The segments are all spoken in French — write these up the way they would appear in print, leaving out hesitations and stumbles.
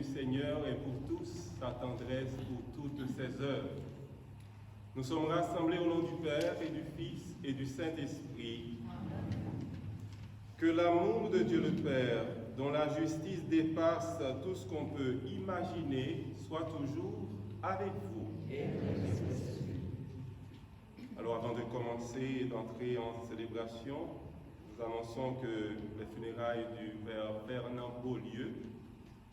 du Seigneur est pour tous, sa tendresse pour toutes ses œuvres. Nous sommes rassemblés au nom du Père et du Fils et du Saint-Esprit. Que l'amour de Dieu le Père, dont la justice dépasse tout ce qu'on peut imaginer, soit toujours avec vous. Alors avant de commencer et d'entrer en célébration, nous annonçons que les funérailles du Père Fernand Beaulieu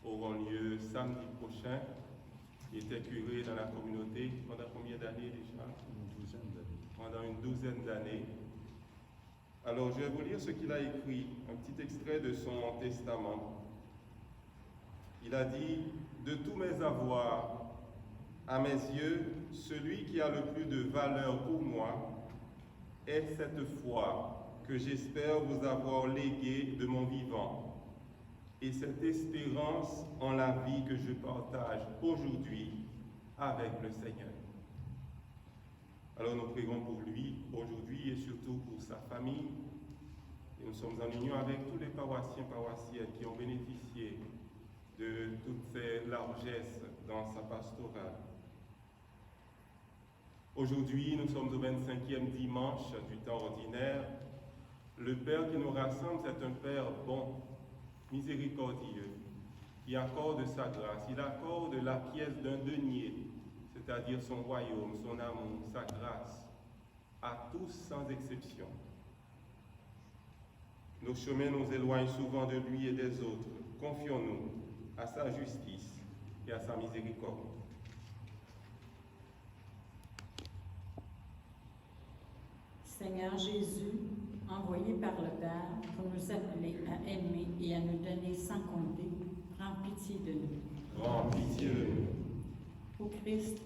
auront lieu samedi prochain. Il était curé dans la communauté pendant combien d'années déjà? Pendant une douzaine d'années. Alors je vais vous lire ce qu'il a écrit, un petit extrait de son testament. Il a dit « De tous mes avoirs, à mes yeux, celui qui a le plus de valeur pour moi est cette foi que j'espère vous avoir léguée de mon vivant et cette espérance en la vie que je partage aujourd'hui avec le Seigneur. » Alors nous prierons pour lui aujourd'hui et surtout pour sa famille. Et nous sommes en union avec tous les paroissiens, paroissiennes qui ont bénéficié de toutes ces largesses dans sa pastorale. Aujourd'hui, nous sommes au 25e dimanche du temps ordinaire. Le Père qui nous rassemble, c'est un Père bon, miséricordieux, qui accorde sa grâce. Il accorde la pièce d'un denier, c'est-à-dire son royaume, son amour, sa grâce, à tous sans exception. Nos chemins nous éloignent souvent de lui et des autres. Confions-nous à sa justice et à sa miséricorde. Seigneur Jésus, envoyé par le Père pour nous appeler à aimer et à nous donner sans compter, prends pitié de nous. Prends pitié de nous. Ô Christ,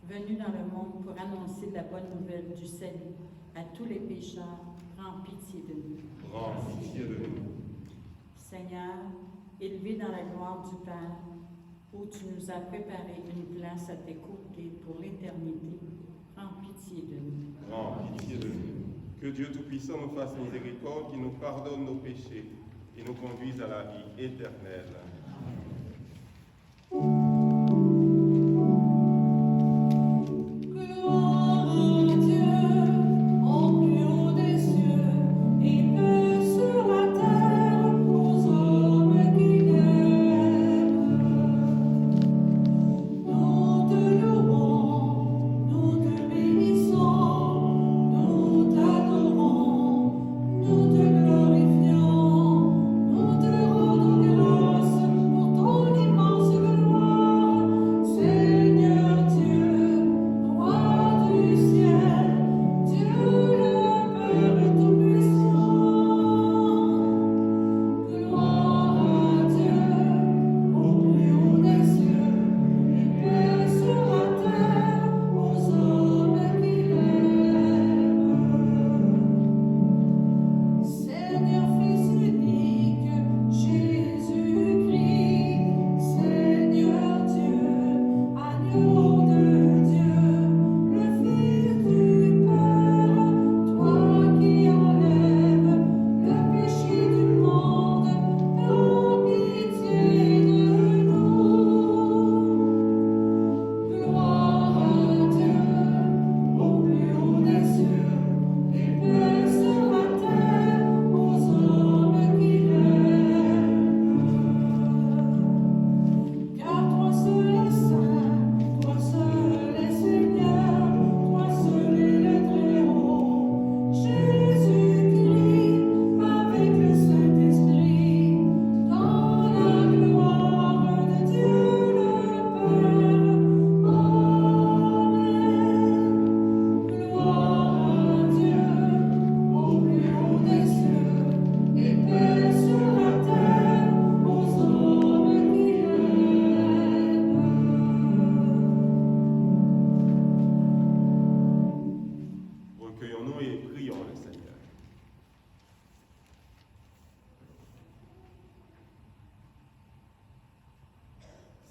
venu dans le monde pour annoncer la bonne nouvelle du salut à tous les pécheurs, prends pitié de nous. Prends pitié de nous. Seigneur, élevé dans la gloire du Père, où tu nous as préparé une place à tes côtés pour l'éternité, prends pitié de nous. Prends pitié de nous. Que Dieu Tout-Puissant nous fasse miséricorde, qui nous pardonne nos péchés et nous conduise à la vie éternelle.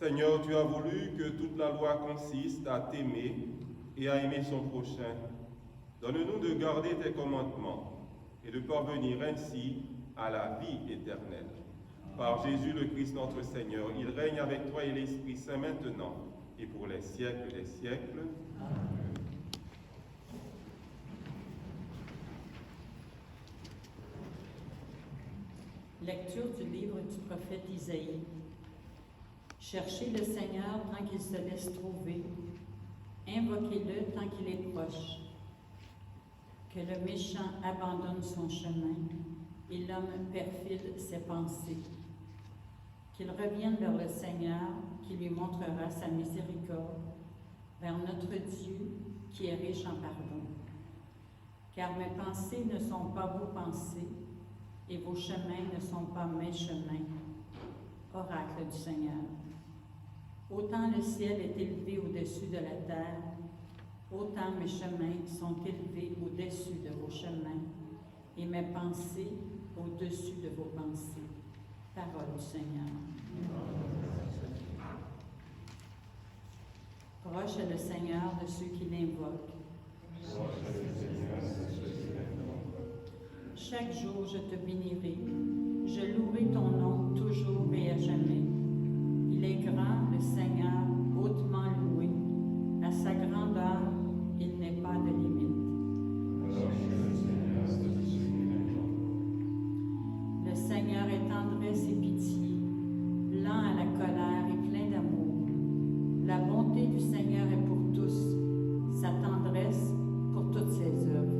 Seigneur, tu as voulu que toute la loi consiste à t'aimer et à aimer son prochain. Donne-nous de garder tes commandements et de parvenir ainsi à la vie éternelle. par Jésus le Christ notre Seigneur. Il règne avec toi et l'Esprit Saint maintenant et pour les siècles des siècles. Amen. Lecture du livre du prophète Isaïe. Cherchez le Seigneur tant qu'il se laisse trouver. Invoquez-le tant qu'il est proche. Que le méchant abandonne son chemin et l'homme perfide ses pensées. Qu'il revienne vers le Seigneur qui lui montrera sa miséricorde, vers notre Dieu qui est riche en pardon. Car mes pensées ne sont pas vos pensées et vos chemins ne sont pas mes chemins. Oracle du Seigneur. Autant le ciel est élevé au-dessus de la terre, autant mes chemins sont élevés au-dessus de vos chemins, et mes pensées au-dessus de vos pensées. Parole du Seigneur. Proche est le Seigneur de ceux qui l'invoquent. Chaque jour je te bénirai, je louerai ton nom toujours et à jamais. Il est grand, le Seigneur, hautement loué. À sa grandeur, il n'est pas de limite. Le Seigneur est tendresse et pitié, lent à la colère et plein d'amour. La bonté du Seigneur est pour tous, sa tendresse pour toutes ses œuvres.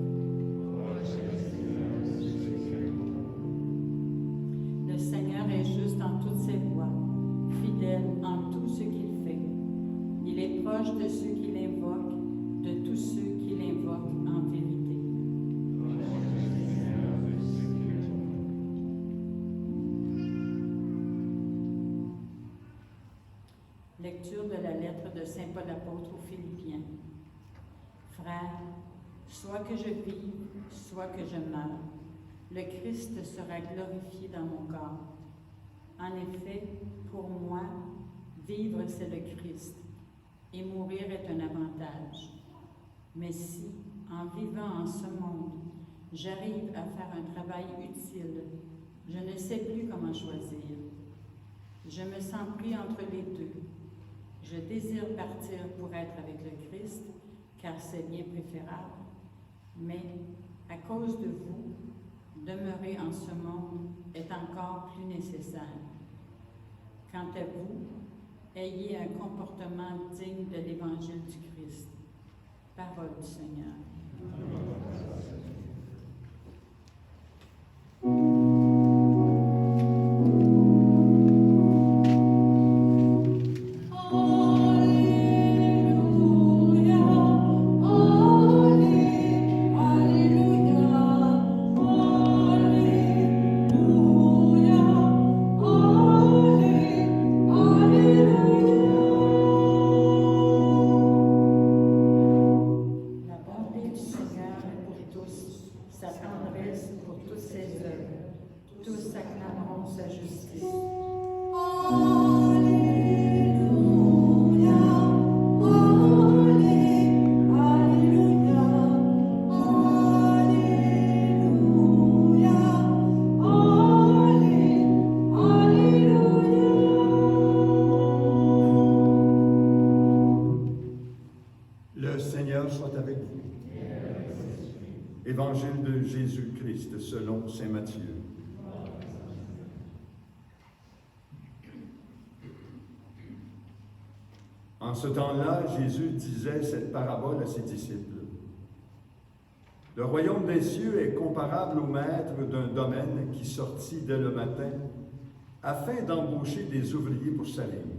Le Seigneur est juste en toutes ses voies, fidèle en tout ce qu'il fait. Il est proche de ceux qui l'invoquent, de tous ceux qui l'invoquent en vérité. Lecture de la lettre de saint Paul apôtre aux Philippiens. Frères, soit que je vive, soit que je meure, le Christ sera glorifié dans mon corps. En effet, pour moi, vivre c'est le Christ, et mourir est un avantage. Mais si, en vivant en ce monde, j'arrive à faire un travail utile, je ne sais plus comment choisir. Je me sens pris entre les deux. Je désire partir pour être avec le Christ, car c'est bien préférable. Mais, à cause de vous, demeurer en ce monde est encore plus nécessaire. Quant à vous, ayez un comportement digne de l'Évangile du Christ. Parole du Seigneur. Évangile de Jésus-Christ selon saint Matthieu. En ce temps-là, Jésus disait cette parabole à ses disciples. Le royaume des cieux est comparable au maître d'un domaine qui sortit dès le matin afin d'embaucher des ouvriers pour sa vigne.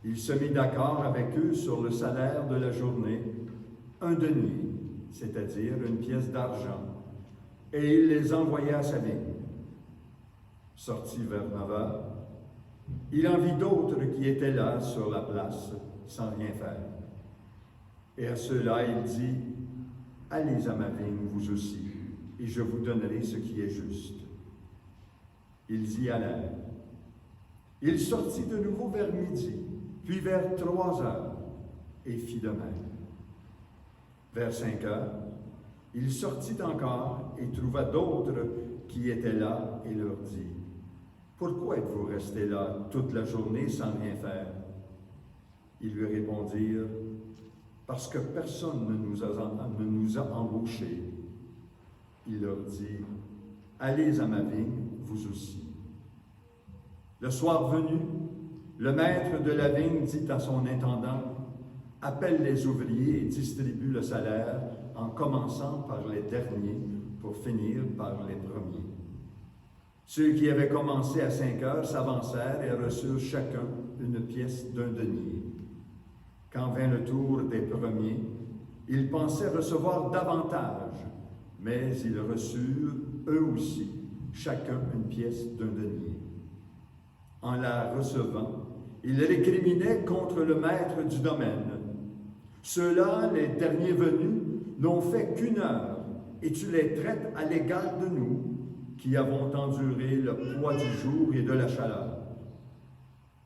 Il se mit d'accord avec eux sur le salaire de la journée, 1 denier, c'est-à-dire une pièce d'argent, et il les envoya à sa vigne. Sorti vers 9 heures, il en vit d'autres qui étaient là sur la place, sans rien faire. Et à ceux-là, il dit, « Allez à ma vigne, vous aussi, et je vous donnerai ce qui est juste. » Ils y allèrent. Il sortit de nouveau vers midi, puis vers 3 heures, et fit de même. Vers 5 heures, il sortit encore et trouva d'autres qui étaient là et leur dit, « pourquoi êtes-vous resté là toute la journée sans rien faire? Ils lui répondirent, parce que personne ne nous a embauchés. Il leur dit, allez à ma vigne, vous aussi. Le soir venu, le maître de la vigne dit à son intendant, appelle les ouvriers et distribue le salaire en commençant par les derniers pour finir par les premiers. Ceux qui avaient commencé à 5 heures s'avancèrent et reçurent chacun une pièce d'un denier. Quand vint le tour des premiers, ils pensaient recevoir davantage, mais ils reçurent, eux aussi, chacun une pièce d'un denier. En la recevant, ils récriminaient contre le maître du domaine. Ceux-là, les derniers venus, n'ont fait qu'1 heure, et tu les traites à l'égal de nous, qui avons enduré le poids du jour et de la chaleur.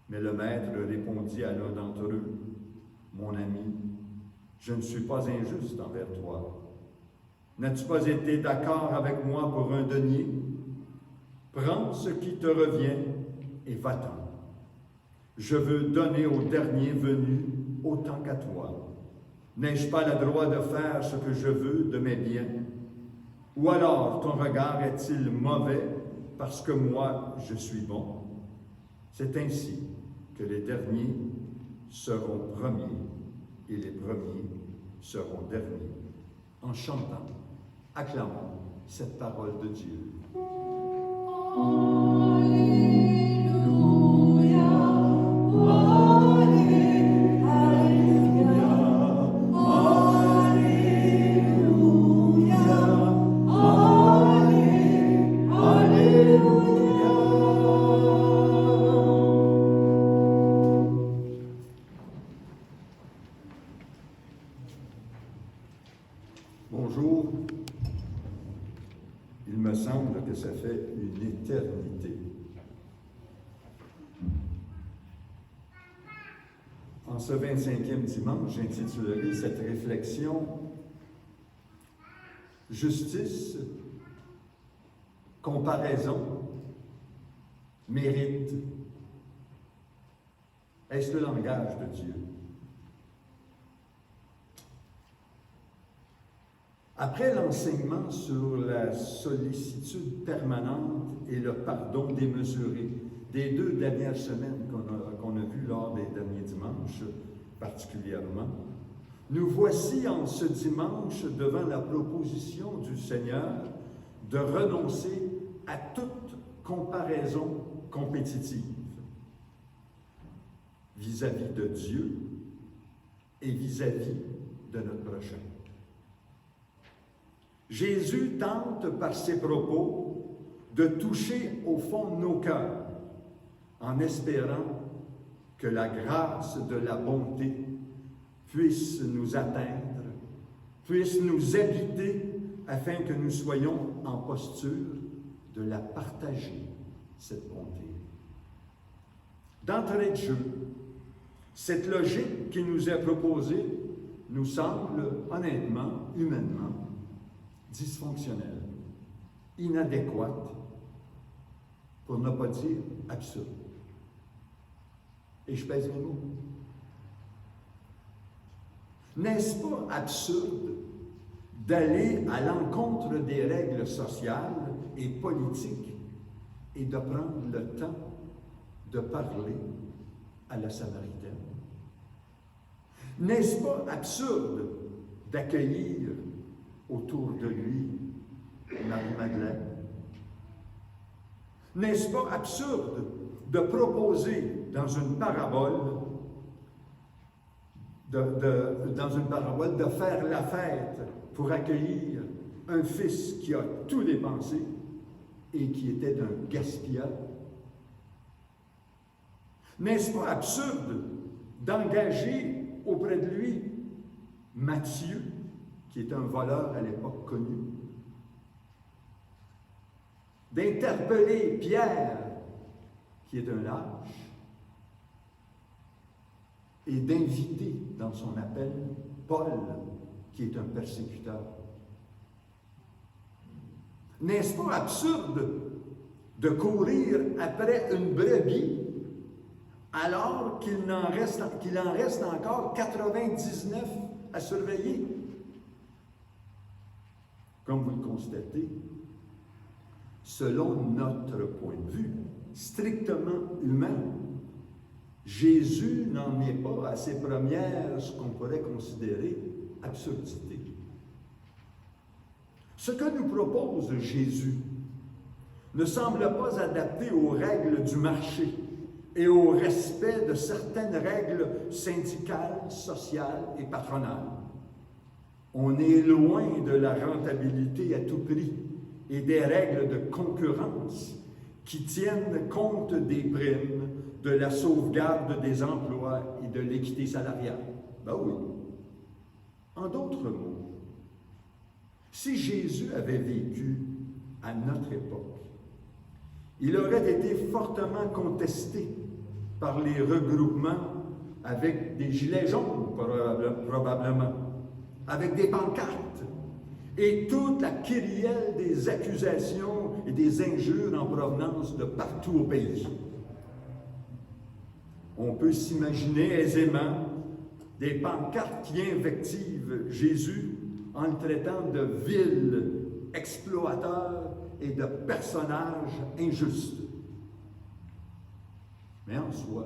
Mais le maître répondit à l'un d'entre eux, mon ami, je ne suis pas injuste envers toi. N'as-tu pas été d'accord avec moi pour un denier? Prends ce qui te revient et va-t'en. Je veux donner au dernier venu autant qu'à toi. N'ai-je pas le droit de faire ce que je veux de mes biens? Ou alors ton regard est-il mauvais parce que moi je suis bon? C'est ainsi que les derniers seront premiers et les premiers seront derniers. En chantant, acclamons cette parole de Dieu. Bonjour. Il me semble que ça fait une éternité. En ce 25e dimanche, j'intitulerai cette réflexion « Justice, comparaison, mérite ». Est-ce le langage de Dieu? Après l'enseignement sur la sollicitude permanente et le pardon démesuré des 2 dernières semaines qu'on a vues lors des derniers dimanches particulièrement, nous voici en ce dimanche devant la proposition du Seigneur de renoncer à toute comparaison compétitive vis-à-vis de Dieu et vis-à-vis de notre prochain. Jésus tente par ses propos de toucher au fond de nos cœurs en espérant que la grâce de la bonté puisse nous atteindre, puisse nous habiter afin que nous soyons en posture de la partager, cette bonté. D'entrée de jeu, cette logique qui nous est proposée nous semble honnêtement, humainement, dysfonctionnelle, inadéquate, pour ne pas dire absurde. Et je pèse mes mots. N'est-ce pas absurde d'aller à l'encontre des règles sociales et politiques et de prendre le temps de parler à la Samaritaine? N'est-ce pas absurde d'accueillir autour de lui Marie-Madeleine? N'est-ce pas absurde de proposer dans une parabole de faire la fête pour accueillir un fils qui a tout dépensé et qui était d'un gaspillage? N'est-ce pas absurde d'engager auprès de lui Matthieu, qui est un voleur à l'époque connu, d'interpeller Pierre, qui est un lâche, et d'inviter dans son appel Paul, qui est un persécuteur? N'est-ce pas absurde de courir après une brebis alors qu'il en reste encore 99 à surveiller. Comme vous le constatez, selon notre point de vue, strictement humain, Jésus n'en est pas à ses premières, ce qu'on pourrait considérer, absurdités. Ce que nous propose Jésus ne semble pas adapté aux règles du marché et au respect de certaines règles syndicales, sociales et patronales. On est loin de la rentabilité à tout prix et des règles de concurrence qui tiennent compte des primes, de la sauvegarde des emplois et de l'équité salariale. Ben oui. En d'autres mots, si Jésus avait vécu à notre époque, il aurait été fortement contesté par les regroupements avec des gilets jaunes, probablement, avec des pancartes, et toute la kyrielle des accusations et des injures en provenance de partout au pays. On peut s'imaginer aisément des pancartes qui invectivent Jésus en le traitant de vil exploiteur et de personnage injuste. Mais en soi,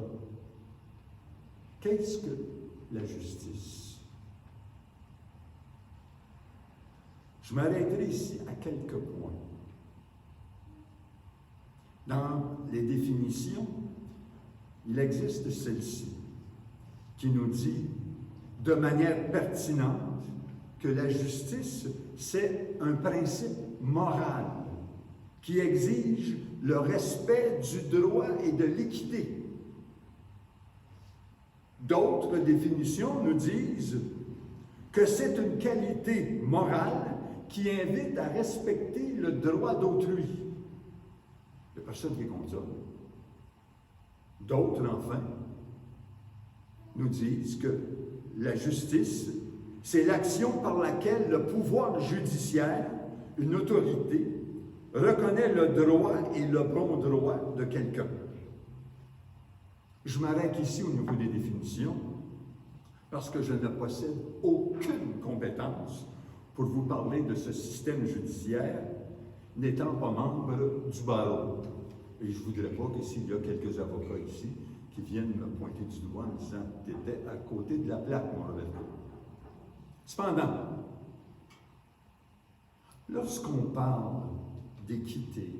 qu'est-ce que la justice? Je m'arrêterai ici à quelques points. Dans les définitions, il existe celle-ci qui nous dit de manière pertinente que la justice, c'est un principe moral qui exige le respect du droit et de l'équité. D'autres définitions nous disent que c'est une qualité morale qui invite à respecter le droit d'autrui. Il n'y a personne qui est contre ça. D'autres, enfin, nous disent que la justice, c'est l'action par laquelle le pouvoir judiciaire, une autorité, reconnaît le droit et le bon droit de quelqu'un. Je m'arrête ici au niveau des définitions, parce que je ne possède aucune compétence pour vous parler de ce système judiciaire, n'étant pas membre du barreau. Et je ne voudrais pas que s'il y a quelques avocats ici qui viennent me pointer du doigt en disant « tu étais à côté de la plaque, mon Roberto ». Cependant, lorsqu'on parle d'équité,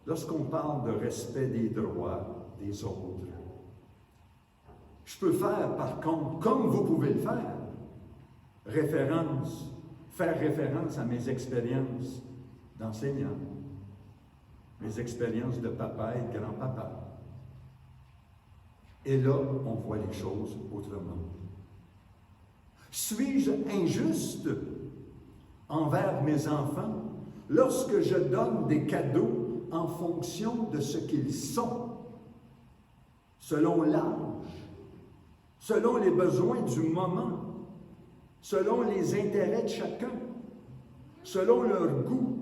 lorsqu'on parle de respect des droits des autres, je peux faire, par contre, comme vous pouvez le faire, faire référence à mes expériences d'enseignant, mes expériences de papa et de grand-papa. Et là, on voit les choses autrement. Suis-je injuste envers mes enfants lorsque je donne des cadeaux en fonction de ce qu'ils sont, selon l'âge, selon les besoins du moment, selon les intérêts de chacun, selon leur goût?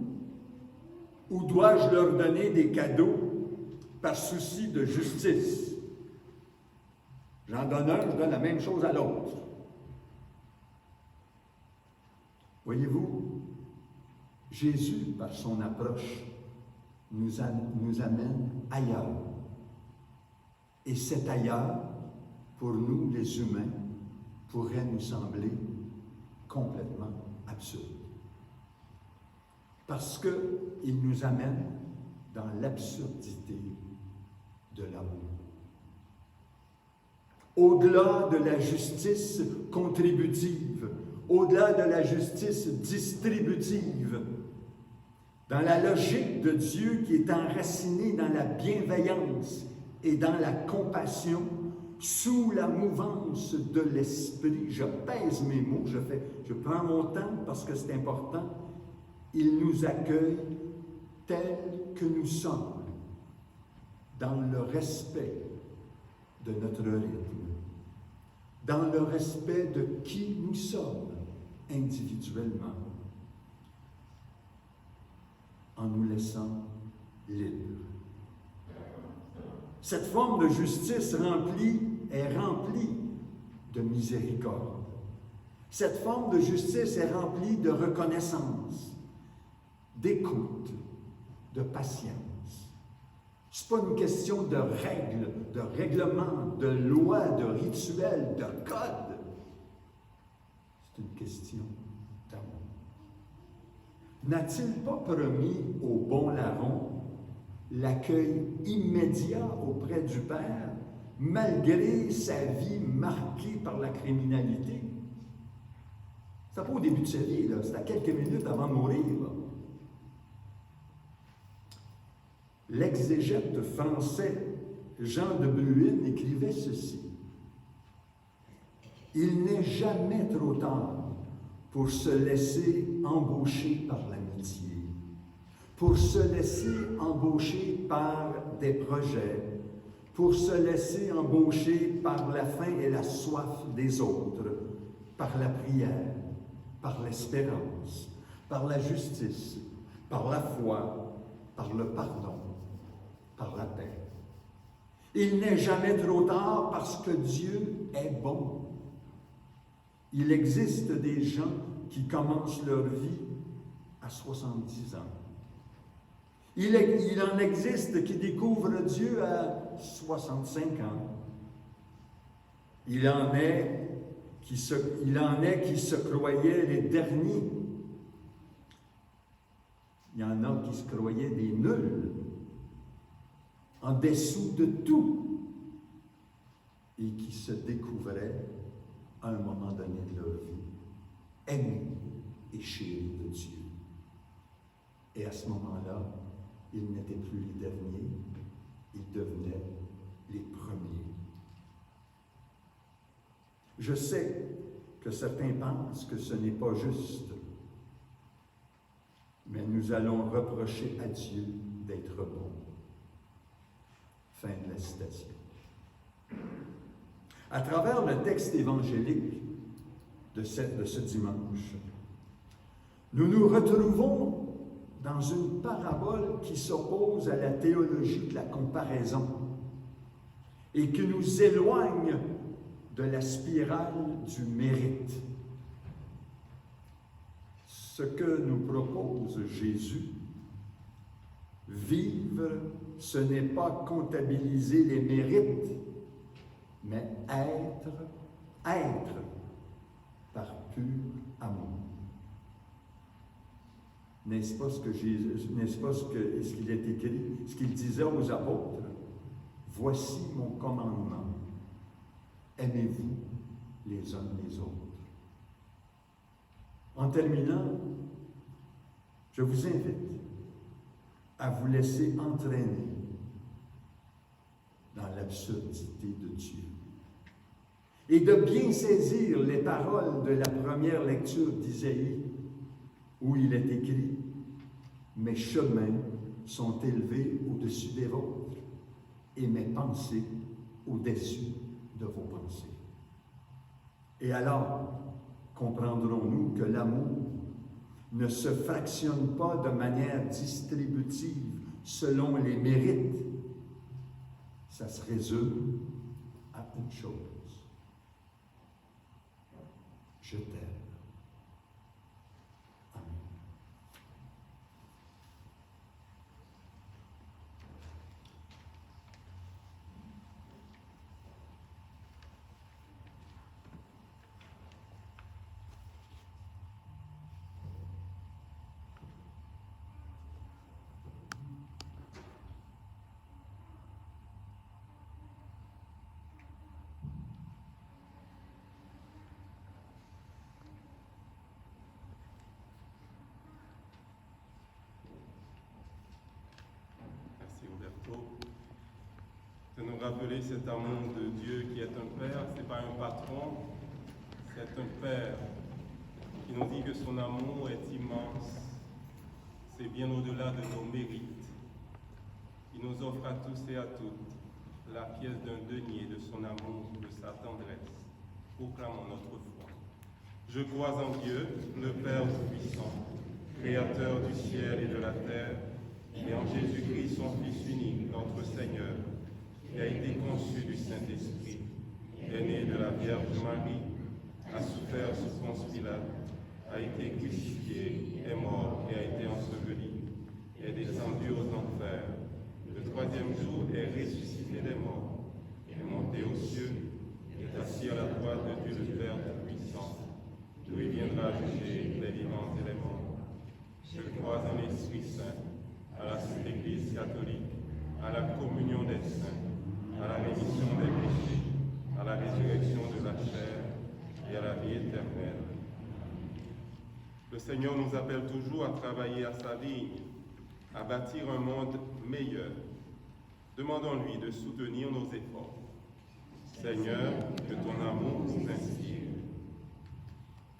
Ou dois-je leur donner des cadeaux par souci de justice? J'en donne un, je donne la même chose à l'autre. Voyez-vous, Jésus, par son approche, nous amène ailleurs. Et cet ailleurs, pour nous les humains, pourrait nous sembler complètement absurde. Parce qu'il nous amène dans l'absurdité de l'amour. Au-delà de la justice contributive, au-delà de la justice distributive, dans la logique de Dieu qui est enracinée dans la bienveillance et dans la compassion, sous la mouvance de l'Esprit, je pèse mes mots, je prends mon temps parce que c'est important, il nous accueille tels que nous sommes, dans le respect de notre rythme, dans le respect de qui nous sommes individuellement, en nous laissant libre. Cette forme de justice est remplie de miséricorde. Cette forme de justice est remplie de reconnaissance, d'écoute, de patience. Ce n'est pas une question de règles, de règlements, de lois, de rituels, de codes. C'est une question d'amour. N'a-t-il pas promis au bon larron l'accueil immédiat auprès du Père, malgré sa vie marquée par la criminalité? C'était pas au début de sa vie, c'était à quelques minutes avant de mourir. L'exégète français Jean de Bruyn écrivait ceci: « Il n'est jamais trop tard pour se laisser embaucher par l'amitié, pour se laisser embaucher par des projets, pour se laisser embaucher par la faim et la soif des autres, par la prière, par l'espérance, par la justice, par la foi, par le pardon, par la paix. Il n'est jamais trop tard parce que Dieu est bon. Il existe des gens qui commencent leur vie à 70 ans. Il en existe qui découvrent Dieu à 65 ans. Il en est qui se croyaient les derniers. Il y en a qui se croyaient des nuls, en dessous de tout, et qui se découvraient à un moment donné de leur vie, aimés et chéris de Dieu. Et à ce moment-là, ils n'étaient plus les derniers, ils devenaient les premiers. Je sais que certains pensent que ce n'est pas juste, mais nous allons reprocher à Dieu d'être bon. Fin de la citation. À travers le texte évangélique de ce dimanche, nous nous retrouvons dans une parabole qui s'oppose à la théologie de la comparaison et qui nous éloigne de la spirale du mérite. Ce que nous propose Jésus, vivre, ce n'est pas comptabiliser les mérites, mais être par pur amour. N'est-ce pas ce qu'il est écrit, ce qu'il disait aux apôtres? Voici mon commandement. Aimez-vous les uns les autres. En terminant, je vous invite à vous laisser entraîner dans l'absurdité de Dieu et de bien saisir les paroles de la première lecture d'Isaïe où il est écrit « Mes chemins sont élevés au-dessus des vôtres et mes pensées au-dessus de vos pensées. » Et alors, comprendrons-nous que l'amour ne se fractionne pas de manière distributive selon les mérites. Ça se résume à une chose. Je t'aime. Amen. De nous rappeler cet amour de Dieu qui est un Père, ce n'est pas un patron, c'est un Père qui nous dit que son amour est immense, c'est bien au-delà de nos mérites. Il nous offre à tous et à toutes la pièce d'un denier de son amour, de sa tendresse. Proclamons notre foi. Je crois en Dieu, le Père Tout-Puissant, Créateur du ciel et de la terre, et en Jésus-Christ, son Fils unique, notre Seigneur, qui a été conçu du Saint-Esprit, est né de la Vierge Marie, a souffert sous Ponce Pilate, a été crucifié, est mort et a été enseveli, est descendu aux enfers. Le troisième jour est ressuscité des morts, est monté aux cieux, est assis à la droite de Dieu le Père Tout-Puissant, d'où il viendra juger les vivants et les morts. Je crois en l'Esprit Saint, à la Sainte Église catholique, à la communion des saints, à la rémission des péchés, à la résurrection de la chair et à la vie éternelle. Le Seigneur nous appelle toujours à travailler à sa vigne, à bâtir un monde meilleur. Demandons-lui de soutenir nos efforts. Seigneur, que ton amour nous inspire.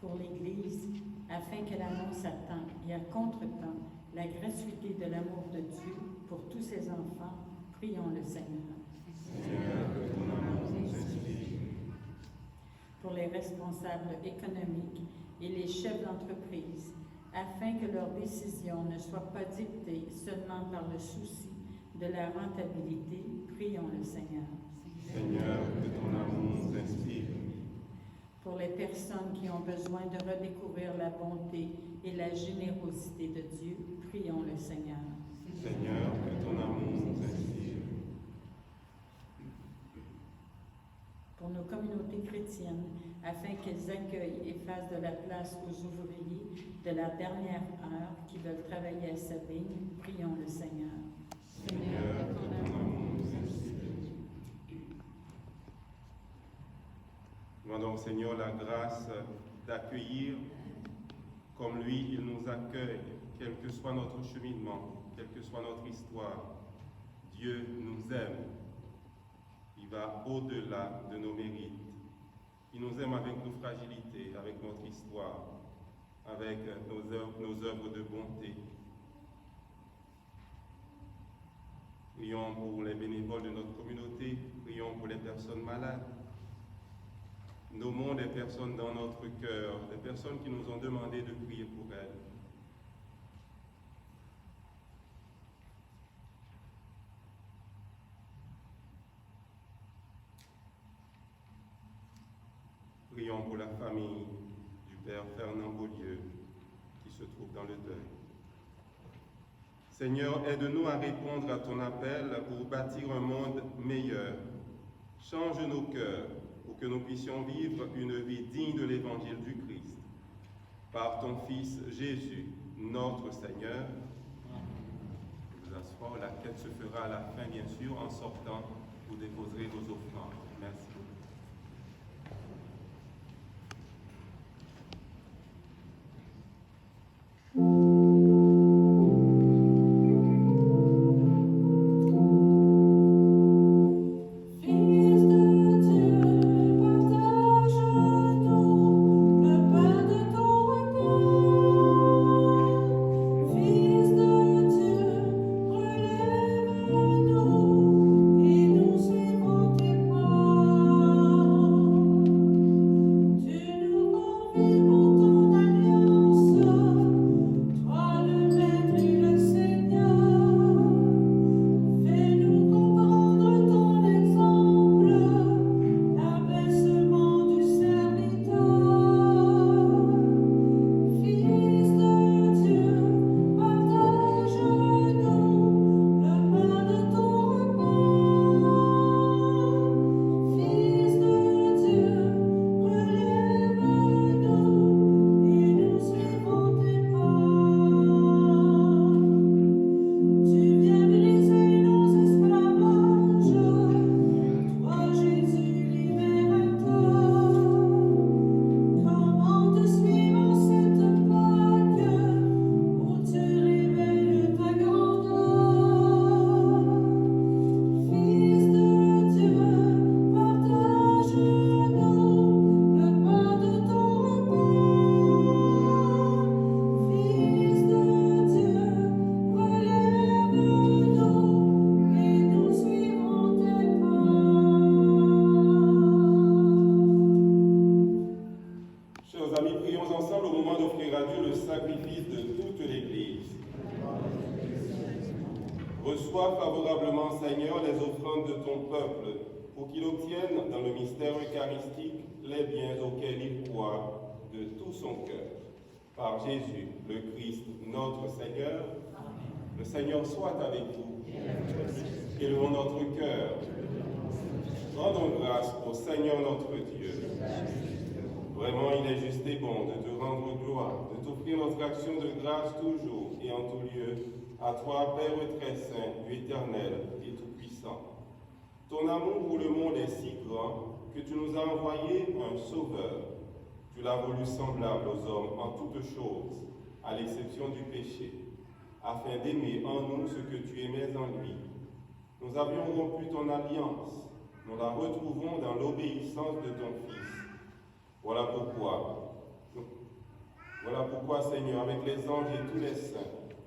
Pour l'Église, afin qu'elle annonce à temps et à contre-temps la gratuité de l'amour de Dieu pour tous ses enfants, prions le Seigneur. Seigneur, que ton amour nous inspire. Pour les responsables économiques et les chefs d'entreprise, afin que leurs décisions ne soient pas dictées seulement par le souci de la rentabilité, prions le Seigneur. Seigneur, que ton amour nous inspire. Pour les personnes qui ont besoin de redécouvrir la bonté et la générosité de Dieu, prions le Seigneur. Seigneur, que ton amour nous inspire. Pour nos communautés chrétiennes, afin qu'elles accueillent et fassent de la place aux ouvriers de la dernière heure qui veulent travailler à sa vigne, prions le Seigneur. Seigneur, que ton amour nous inspire. Demandons au Seigneur la grâce d'accueillir comme lui, il nous accueille, quel que soit notre cheminement, quelle que soit notre histoire. Dieu nous aime. Il va au-delà de nos mérites. Il nous aime avec nos fragilités, avec notre histoire, avec nos œuvres de bonté. Prions pour les bénévoles de notre communauté, prions pour les personnes malades. Nommons des personnes dans notre cœur, des personnes qui nous ont demandé de prier pour elles. Prions pour la famille du Père Fernand Beaulieu qui se trouve dans le deuil. Seigneur, aide-nous à répondre à ton appel pour bâtir un monde meilleur. Change nos cœurs pour que nous puissions vivre une vie digne de l'évangile du Christ. Par ton Fils Jésus, notre Seigneur. Vous asseoir, la quête se fera à la fin, bien sûr, en sortant, vous déposerez vos offrandes. Merci. Et nous suivons tes pas. ton peuple pour qu'il obtienne dans le mystère eucharistique les biens auxquels il croit de tout son cœur. Par Jésus, le Christ, notre Seigneur. Amen. Le Seigneur soit avec vous. Élevons notre cœur. Rendons grâce au Seigneur notre Dieu. Vraiment, il est juste et bon de te rendre gloire, de t'offrir notre action de grâce toujours et en tout lieu, à toi, Père très saint, Dieu éternel et tout-puissant. Ton amour pour le monde est si grand que tu nous as envoyé un sauveur. Tu l'as voulu semblable aux hommes en toutes choses, à l'exception du péché, afin d'aimer en nous ce que tu aimais en lui. Nous avions rompu ton alliance, nous la retrouvons dans l'obéissance de ton Fils. Voilà pourquoi, Seigneur, avec les anges et tous les saints,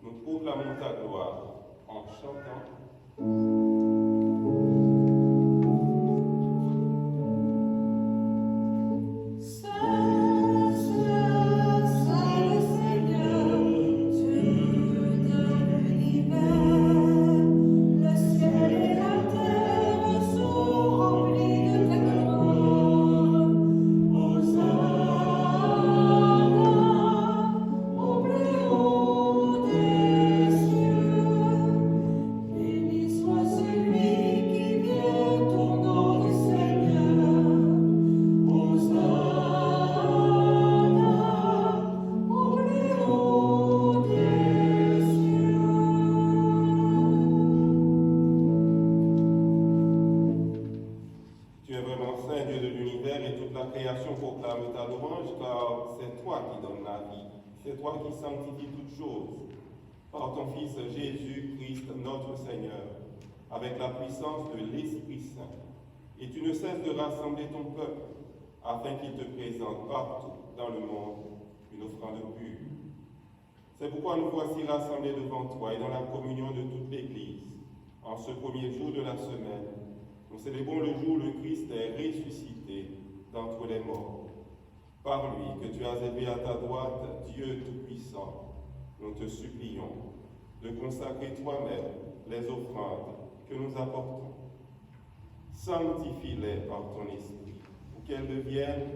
nous proclamons ta gloire en chantant. C'est toi qui sanctifies toutes choses, par ton Fils Jésus-Christ, notre Seigneur, avec la puissance de l'Esprit Saint. Et tu ne cesses de rassembler ton peuple, afin qu'il te présente partout dans le monde une offrande pure. C'est pourquoi nous voici rassemblés devant toi et dans la communion de toute l'Église. En ce premier jour de la semaine, nous célébrons le jour où le Christ est ressuscité d'entre les morts. Par lui, que tu as élevé à ta droite, Dieu Tout-Puissant, nous te supplions de consacrer toi-même les offrandes que nous apportons. Sanctifie-les par ton esprit, pour qu'elles deviennent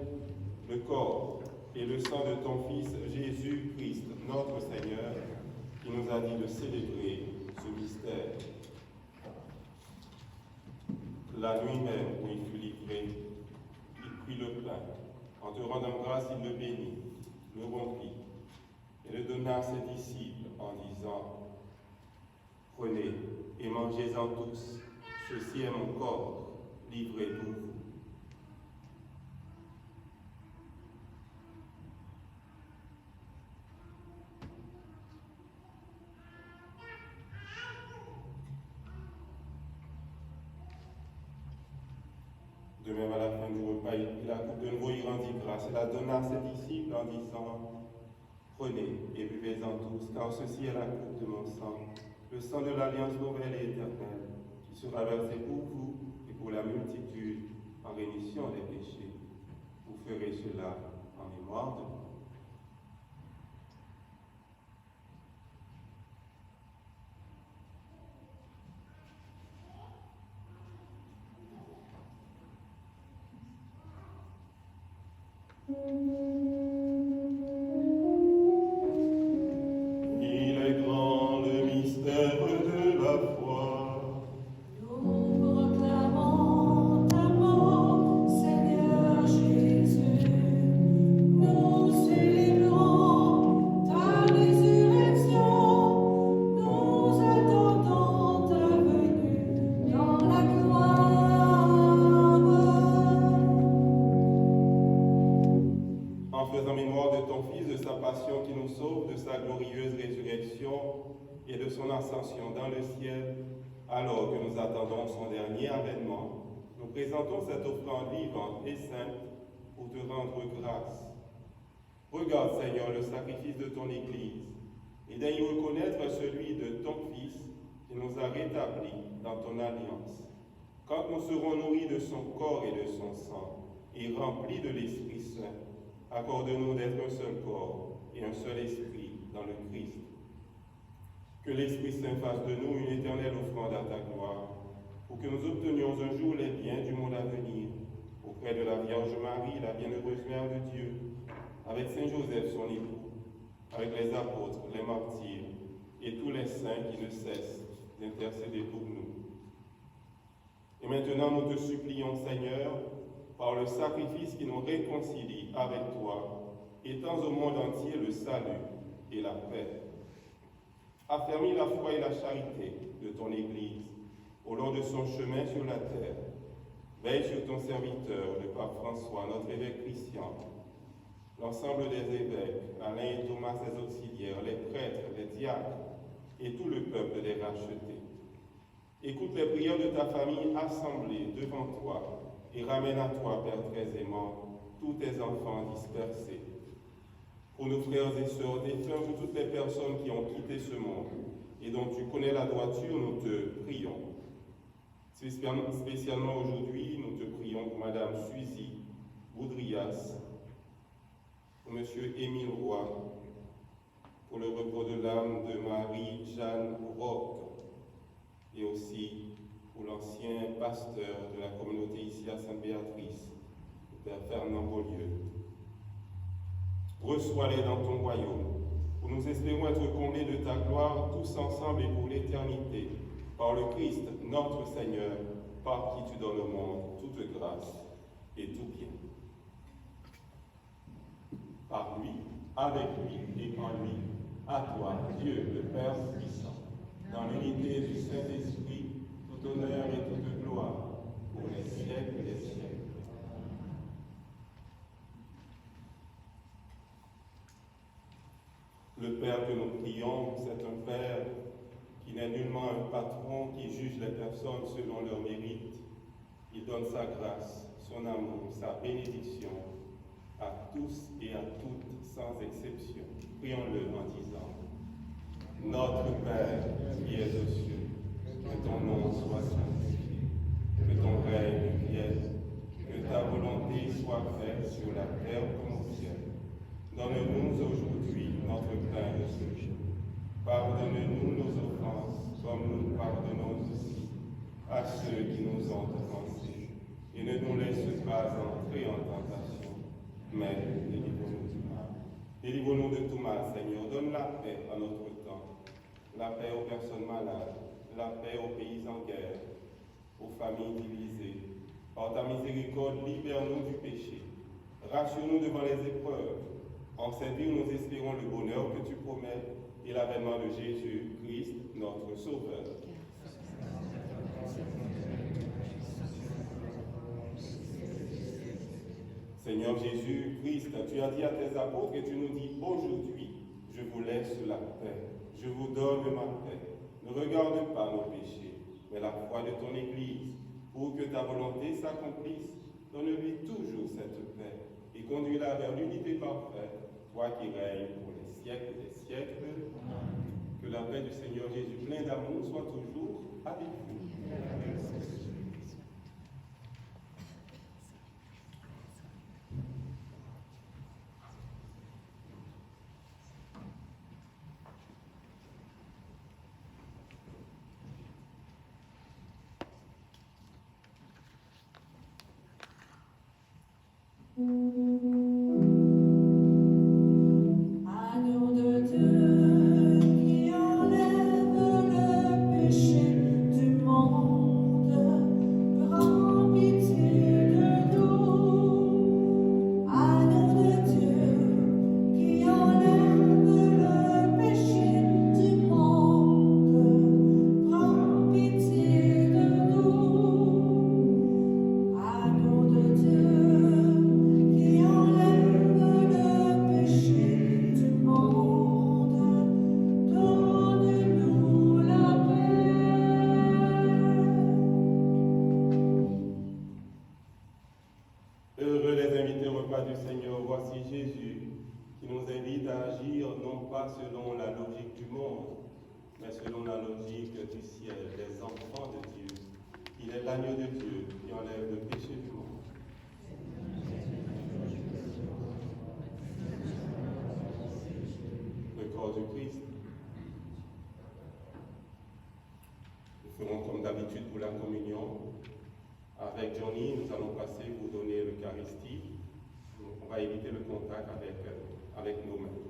le corps et le sang de ton Fils Jésus-Christ, notre Seigneur, qui nous a dit de célébrer ce mystère. La nuit même où il fut livré, il prit le pain. En te rendant grâce, il le bénit, le rompit et le donna à ses disciples en disant : Prenez et mangez-en tous, ceci est mon corps, livré pour vous. De même, à la fin du repas, il prit la coupe de nouveau, il rendit grâce et la donna à ses disciples en disant : Prenez et buvez-en tous, car ceci est la coupe de mon sang, le sang de l'alliance nouvelle et éternelle, qui sera versé pour vous et pour la multitude en rémission des péchés. Vous ferez cela en mémoire de moi. Il est grand le mystère de la foi. Nous proclamons ta mort, Seigneur Jésus. Nous célébrons ta résurrection. Nous attendons ta venue dans la gloire. En faisant mémoire de ton Fils, de sa passion qui nous sauve, de sa glorieuse résurrection et de son ascension dans le ciel, alors que nous attendons son dernier avènement, nous présentons cette offrande vivante et sainte pour te rendre grâce. Regarde, Seigneur, le sacrifice de ton Église et daigne reconnaître celui de ton Fils qui nous a rétablis dans ton alliance. Quand nous serons nourris de son corps et de son sang et remplis de l'Esprit Saint, accorde-nous d'être un seul corps et un seul esprit dans le Christ. Que l'Esprit Saint fasse de nous une éternelle offrande à ta gloire, pour que nous obtenions un jour les biens du monde à venir, auprès de la Vierge Marie, la bienheureuse Mère de Dieu, avec Saint Joseph, son époux, avec les apôtres, les martyrs et tous les saints qui ne cessent d'intercéder pour nous. Et maintenant, nous te supplions, Seigneur, par le sacrifice qui nous réconcilie avec toi, étends au monde entier le salut et la paix. Affermis la foi et la charité de ton Église au long de son chemin sur la terre. Veille sur ton serviteur, le pape François, notre évêque Christian, l'ensemble des évêques, Alain et Thomas, ses auxiliaires, les prêtres, les diacres et tout le peuple des rachetés. Écoute les prières de ta famille assemblée devant toi et ramène à toi, Père très aimant, tous tes enfants dispersés. Pour nos frères et sœurs défunts, pour toutes les personnes qui ont quitté ce monde et dont tu connais la droiture, nous te prions. Spécialement aujourd'hui, nous te prions pour Madame Suzy Boudrias, pour Monsieur Émile Roy, pour le repos de l'âme de Marie-Jeanne Roque, et aussi pour l'ancien pasteur de la communauté ici à Sainte-Béatrice, le Père Fernand Beaulieu. Reçois-les dans ton royaume, où nous espérons être comblés de ta gloire tous ensemble et pour l'éternité, par le Christ, notre Seigneur, par qui tu donnes au monde toute grâce et tout bien. Par lui, avec lui et en lui, à toi, Dieu, le Père puissant, dans l'unité du Saint-Esprit, tout honneur et toute gloire, pour les siècles des siècles. Le Père que nous prions, c'est un Père qui n'est nullement un patron qui juge les personnes selon leur mérite. Il donne sa grâce, son amour, sa bénédiction à tous et à toutes sans exception. Prions-le en disant: Notre Père qui es aux cieux, que ton nom soit sanctifié, que ton règne vienne, que ta volonté soit faite sur la terre comme au ciel. Donne-nous aujourd'hui notre pain de ce jour. Pardonne-nous nos offenses, comme nous pardonnons aussi à ceux qui nous ont offensés. Et ne nous laisse pas entrer en tentation, mais délivre-nous du mal. Délivre-nous de tout mal, Seigneur. Donne la paix à notre temps, la paix aux personnes malades, la paix aux pays en guerre, aux familles divisées. Par ta miséricorde, libère-nous du péché. Rassure-nous devant les épreuves. En cette vie, nous espérons le bonheur que tu promets et l'avènement de Jésus-Christ, notre Sauveur. Seigneur Jésus-Christ, tu as dit à tes apôtres et tu nous dis aujourd'hui, je vous laisse la paix, je vous donne ma paix. Ne regarde pas nos péchés, mais la foi de ton Église, pour que ta volonté s'accomplisse. Donne-lui toujours cette paix et conduis-la vers l'unité parfaite, toi qui règnes pour les siècles des siècles. Que la paix du Seigneur Jésus, plein d'amour, soit toujours avec vous. Agneau de Dieu qui enlève le péché du monde, prends pitié de nous. Agneau de Dieu qui enlève le péché du monde, prends pitié de nous. Agneau de Dieu qui enlève le péché du monde, donne-nous la paix. Heureux les invités au repas du Seigneur, voici Jésus qui nous invite à agir non pas selon la logique du monde, mais selon la logique du ciel, des enfants de Dieu. Il est l'agneau de Dieu qui enlève le péché du monde. Le corps du Christ. Nous ferons comme d'habitude d'habitude pour la communion. Avec Johnny, nous allons passer pour donner l'Eucharistie. On va éviter le contact avec nos mains.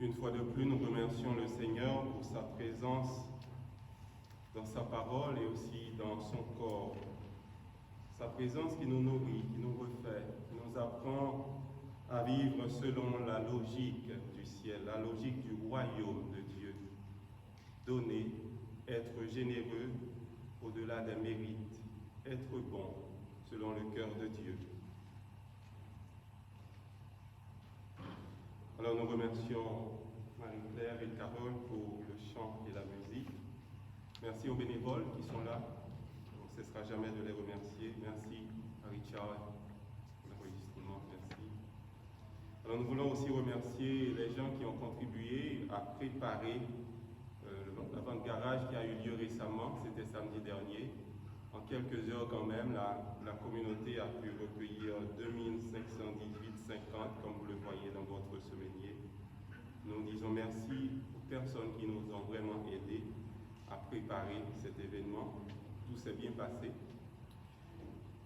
Une fois de plus, nous remercions le Seigneur pour sa présence dans sa parole et aussi dans son corps. Sa présence qui nous nourrit, qui nous refait, qui nous apprend à vivre selon la logique du ciel, la logique du royaume de Dieu. Donner, être généreux au-delà des mérites, être bon selon le cœur de Dieu. Alors nous remercions Marie-Claire et Carole pour le chant et la musique. Merci aux bénévoles qui sont là. On ne cessera jamais de les remercier. Merci à Richard pour l'enregistrement. Merci. Alors nous voulons aussi remercier les gens qui ont contribué à préparer la vente garage qui a eu lieu récemment. C'était samedi dernier. En quelques heures quand même, la communauté a pu recueillir 2518,50 comme vous le voyez dans votre semainier. Nous disons merci aux personnes qui nous ont vraiment aidés à préparer cet événement. Tout s'est bien passé.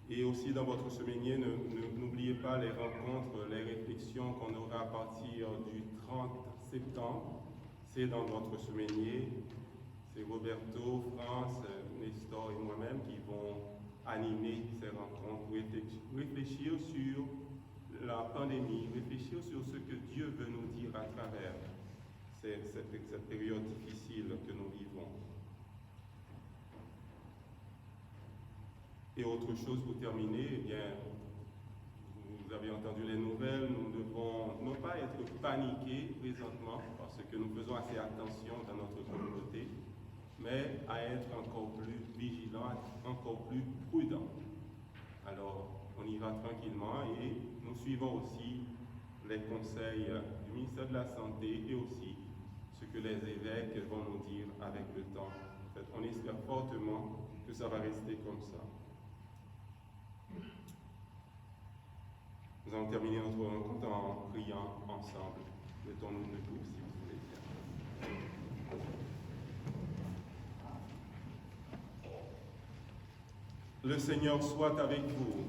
Et aussi dans votre semainier, n'oubliez pas les rencontres, les réflexions qu'on aura à partir du 30 septembre. C'est dans votre semainier. C'est Roberto, France, Nestor et moi-même qui vont animer ces rencontres, réfléchir sur la pandémie, réfléchir sur ce que Dieu veut nous dire à travers cette période difficile que nous vivons. Et autre chose pour terminer, eh bien, vous avez entendu les nouvelles, nous devons non pas être paniqués présentement, parce que nous faisons assez attention dans notre communauté, mais à être encore plus vigilants, encore plus prudents. Alors, on y va tranquillement et nous suivons aussi les conseils du ministère de la Santé et aussi ce que les évêques vont nous dire avec le temps. En fait, on espère fortement que ça va rester comme ça. Nous allons terminer notre rencontre en priant ensemble. Mettons-nous debout si vous voulez bien. Le Seigneur soit avec vous.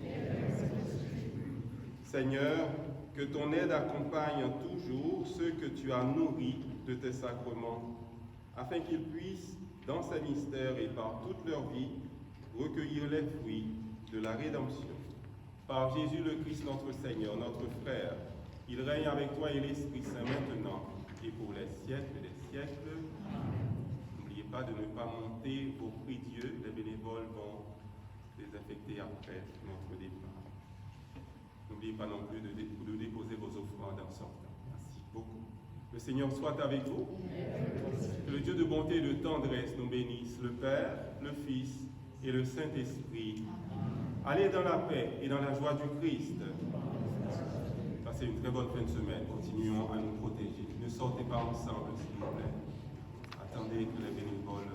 Seigneur, que ton aide accompagne toujours ceux que tu as nourris de tes sacrements, afin qu'ils puissent, dans ces mystères et par toute leur vie, recueillir les fruits de la rédemption. Par Jésus le Christ, notre Seigneur, notre frère, il règne avec toi et l'Esprit Saint maintenant et pour les siècles des siècles. N'oubliez pas de ne pas monter au prix Dieu, les bénévoles vont désinfecter après notre départ. N'oubliez pas non plus de déposer vos offrandes en sortant. Merci beaucoup. Le Seigneur soit avec vous. Que le Dieu de bonté et de tendresse nous bénisse, le Père, le Fils et le Saint-Esprit. Allez dans la paix et dans la joie du Christ. Passez une très bonne fin de semaine. Continuons à nous protéger. Ne sortez pas ensemble, s'il vous plaît. Attendez que les bénévoles